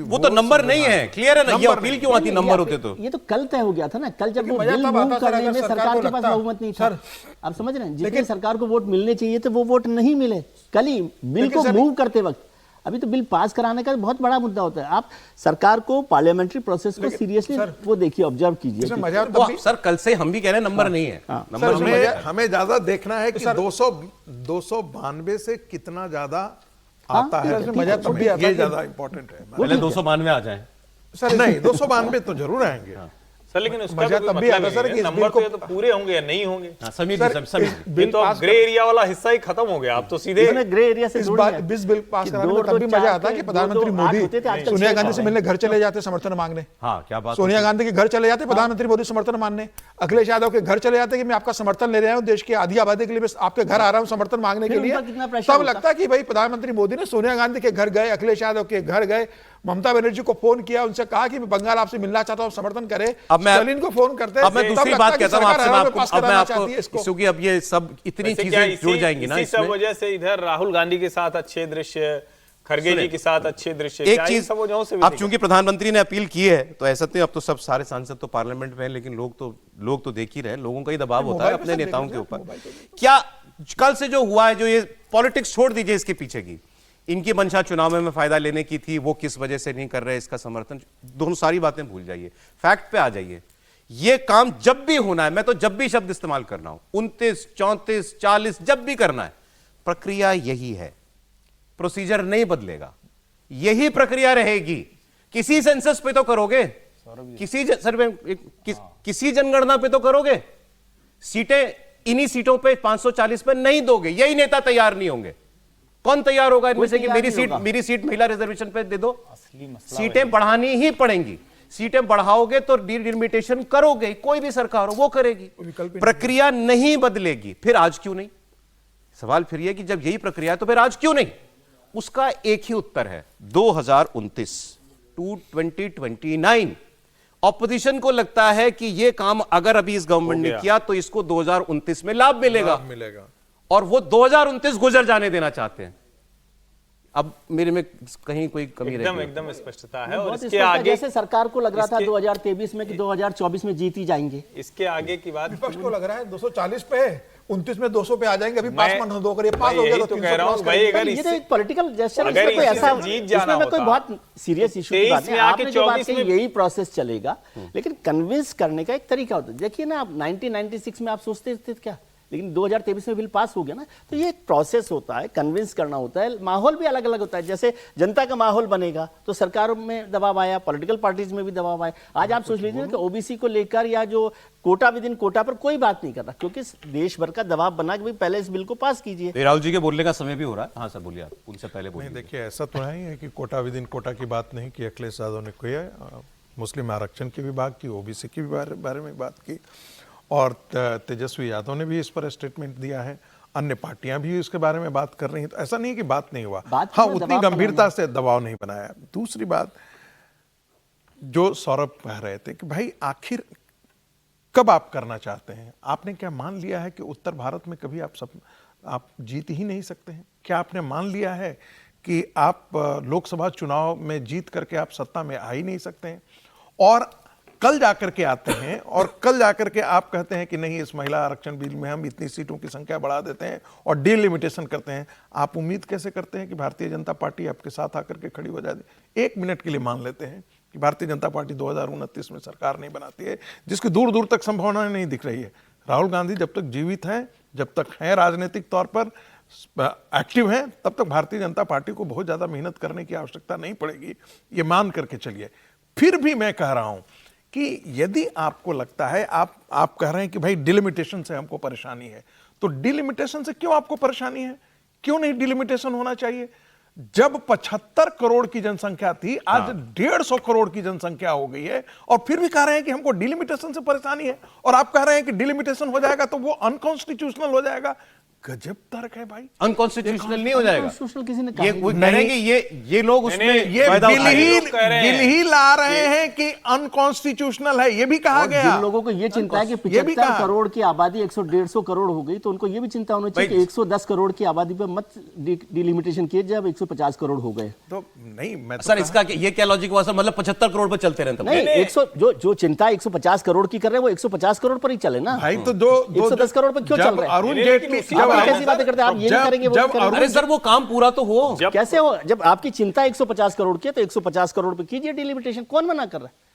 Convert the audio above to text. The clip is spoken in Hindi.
वो तो नंबर नहीं है, क्लियर है ना, ये अपील क्यों आती नंबर होते तो? ये तो कल तय हो गया था ना, कल जब वो बिल मूव करने में सरकार के पास बहुमत नहीं था। आप समझ रहे हैं, जितने सरकार को वोट मिलने चाहिए थे वो वोट नहीं मिले कल ही बिल को मूव करते वक्त। अभी तो बिल पास कराने का बहुत बड़ा मुद्दा होता है। आप सरकार को पार्लियामेंटर प्रोसेस को सीरियसली वो देखिए, ऑब्जर्व कीजिए। सर कल से हम भी कह रहे हैं नंबर नहीं है, नंबर हमें ज्यादा देखना है कि 292 से कितना ज्यादा आता है। मजा तब भी आता है, ये ज्यादा इंपॉर्टेंट है। पहले 292 आ जाए सर नहीं, 292 तो जरूर आएंगे सर, लेकिन उसका तो तब भी आता सर कि नंबर तो पूरे होंगे या नहीं होंगे। बिल तो ग्रे एरिया वाला हिस्सा ही खत्म हो गया, आप तो सीधे ग्रे एरिया से जुड़ गए। इस बिल पास कराने में तब भी मजा आता है कि प्रधानमंत्री मोदी सोनिया गांधी से मिलने घर चले जाते समर्थन मांगने। हाँ, क्या बात, सोनिया गांधी के घर चले जाते प्रधानमंत्री मोदी समर्थन मांगने, अखिलेश यादव के घर चले जाते कि मैं आपका समर्थन ले रहा हूं, देश की आधी आबादी के लिए मैं आपके घर आ रहा हूं समर्थन मांगने के लिए। तब लगता है कि भाई प्रधानमंत्री मोदी ने सोनिया गांधी के घर गए, अखिलेश यादव के घर गए, ममता बनर्जी को फोन किया, उनसे कहा कि मैं बंगाल आपसे मिलना चाहता हूं, समर्थन करे। स्टालिन को फोन करते हैं। अब मैं दूसरी बात कहता हूं आपसे, अब मैं आपको, क्योंकि अब ये सब इतनी चीजें जुड़ जाएंगी ना, इसी सब वजह से इधर राहुल गांधी के साथ अच्छे दृश्य, खड़गे जी के साथ अच्छे दृश्य, एक चीज सब वजहों से। अब चूंकि प्रधानमंत्री ने अपील की है तो ऐसा तो अब तो सब सारे सांसद तो पार्लियामेंट में हैं, लेकिन लोग तो देख ही रहे हैं, लोगों का ही दबाव होता है अपने नेताओं के ऊपर। क्या कल से जो हुआ है, जो ये पॉलिटिक्स छोड़ दीजिए इसके पीछे की, इनकी मंशा चुनाव में फायदा लेने की थी, वो किस वजह से नहीं कर रहे इसका समर्थन, दोनों सारी बातें भूल जाइए, फैक्ट पे आ जाइए। ये काम जब भी होना है, मैं तो जब भी शब्द इस्तेमाल कर रहा हूं, 29, 34, 40 जब भी करना है, प्रक्रिया यही है, प्रोसीजर नहीं बदलेगा, यही प्रक्रिया रहेगी। किसी सेंसस पे तो करोगे, किसी सर्वे, किसी जनगणना पे तो करोगे, सीटें इन्हीं सीटों पे 540 पे नहीं दोगे, यही नेता तैयार नहीं होंगे। कौन तैयार होगा इनमें से कि मेरी सीट महिला रिजर्वेशन पे दे दो? सीटें बढ़ानी ही पड़ेंगी, सीटें बढ़ाओगे तो डिलिमिटेशन करोगे, कोई भी सरकार हो वो करेगी, प्रक्रिया नहीं बदलेगी। फिर आज क्यों नहीं? सवाल फिर यह कि जब यही प्रक्रिया है तो फिर आज क्यों नहीं? उसका एक ही उत्तर है, 2029 टू 2029। ऑपोजिशन को लगता है कि यह काम अगर अभी इस गवर्नमेंट ने किया तो इसको 2029 में लाभ मिलेगा, और वो 2029 गुजर जाने देना चाहते हैं। अब मेरे में कहीं कोई कमी एकदम स्पष्टता है। और इसके आगे जैसे सरकार को लग रहा था 2023 में कि 2024 में जीत ही जाएंगे, इसके आगे की बात विपक्ष को लग रहा है 240 पे, 29 में 200 पे आ जाएंगे। अभी पास मन दो करिए, पास हो गया तो कह रहा हूं भाई, अगर ये तो एक पॉलिटिकल जेस्चर है, इसमें कोई ऐसा जीत जाना होता, कोई बहुत सीरियस इशू की बात नहीं। आपने जो बात कही यही प्रोसेस चलेगा, लेकिन कन्विंस करने का एक तरीका होता है। देखिए ना, आप 1996 में आप सोचते थे क्या, लेकिन 2023 में बिल पास हो गया ना, तो ये एक प्रोसेस होता है, कन्विंस करना होता है, माहौल भी अलग अलग होता है। जैसे जनता का माहौल बनेगा तो सरकारों में दबाव आया, पॉलिटिकल पार्टीज में भी दबाव आया। आज आप सोच लीजिए कि ओबीसी को लेकर या जो कोटा विद इन कोटा पर कोई बात नहीं कर रहा, क्योंकि देश भर का दबाव बना कि भाई पहले इस बिल को पास कीजिए। राहुल जी के बोलने का समय भी हो रहा है। हाँ सर बोलिए, आप उनसे पहले बोलिए। देखिए, ऐसा तो है कि कोटा विद इन कोटा की बात नहीं की, अखिलेश यादव ने की है, मुस्लिम आरक्षण की भी बात की, ओबीसी की भी बारे में बात की, और तेजस्वी यादव ने भी इस पर स्टेटमेंट दिया है, अन्य पार्टियां भी इसके बारे में बात कर रही हैं। तो ऐसा नहीं कि बात नहीं हुआ, हाँ उतनी गंभीरता से दबाव नहीं बनाया। दूसरी बात जो सौरभ कह रहे थे कि भाई आखिर कब आप करना चाहते हैं? आपने क्या मान लिया है कि उत्तर भारत में कभी आप जीत ही नहीं सकते हैं? क्या आपने मान लिया है कि आप लोकसभा चुनाव में जीत करके आप सत्ता में आ ही नहीं सकते हैं? और कल जाकर के आते हैं और कल जाकर के आप कहते हैं कि नहीं, इस महिला आरक्षण बिल में हम इतनी सीटों की संख्या बढ़ा देते हैं और डिलिमिटेशन करते हैं। आप उम्मीद कैसे करते हैं कि भारतीय जनता पार्टी आपके साथ आकर के खड़ी हो जाए? एक मिनट के लिए मान लेते हैं कि भारतीय जनता पार्टी 2029 में सरकार नहीं बनाती है, जिसकी दूर दूर तक संभावना नहीं दिख रही है। राहुल गांधी जब तक जीवित हैं, जब तक हैं राजनीतिक तौर पर एक्टिव हैं, तब तक भारतीय जनता पार्टी को बहुत ज्यादा मेहनत करने की आवश्यकता नहीं पड़ेगी, ये मान करके चलिए। फिर भी मैं कह रहा हूं कि यदि आपको लगता है, आप कह रहे हैं कि भाई डिलिमिटेशन से हमको परेशानी है, तो डिलिमिटेशन से क्यों आपको परेशानी है? क्यों नहीं डिलिमिटेशन होना चाहिए? जब 75 करोड़ की जनसंख्या थी, आज 150 करोड़ की जनसंख्या हो गई है, और फिर भी कह रहे हैं कि हमको डिलिमिटेशन से परेशानी है। और आप कह रहे हैं कि डिलिमिटेशन हो जाएगा तो वो अनकॉन्स्टिट्यूशनल हो जाएगा। गजब तर्क है भाई। अनकॉन्स्टिट्यूशनल नहीं हो जाएगा? Constitutional किसी ने कहा ये नहीं। वो कह रहे हैं कि ये लोग उसमें ये फायदा बिल उठाएंगे। ही लोग कह रहे हैं बिल ही ला रहे हैं कि अनकॉन्स्टिट्यूशनल है, ये भी कहा और गया। जिन लोगों को ये चिंता है कि ये भी 75 कहा। करोड़ की आबादी 100-150 करोड़ हो गई, तो उनको ये भी चिंता होनी चाहिए कि 110 करोड़ की आबादी पे मत डिलिमिटेशन किए जब 150 करोड़ हो गए। तो नहीं, मैं तो सर कहा- इसका ये क्या लॉजिक हुआ सर? मतलब 75 करोड़ पर चलते रहे तब नहीं, 100 जो चिंता 150 करोड़ की कर रहे हैं वो 150 करोड़ पर ही चले ना भाई तो दो 110 करोड़ पर क्यों चल जब रहे हैं? अरुण नहीं, जेटली लेकिन जब आप अरुण- कैसी बातें करते हैं? आप ये नहीं करेंगे, वो नहीं करेंगे। अरे सर वो काम पूरा तो हो। जब कैसे हो? जब आपकी चिंता 150 करोड़ की है तो 150 करोड़ पे कीजिए डिलिमिटेशन, कौन मना कर रहा है?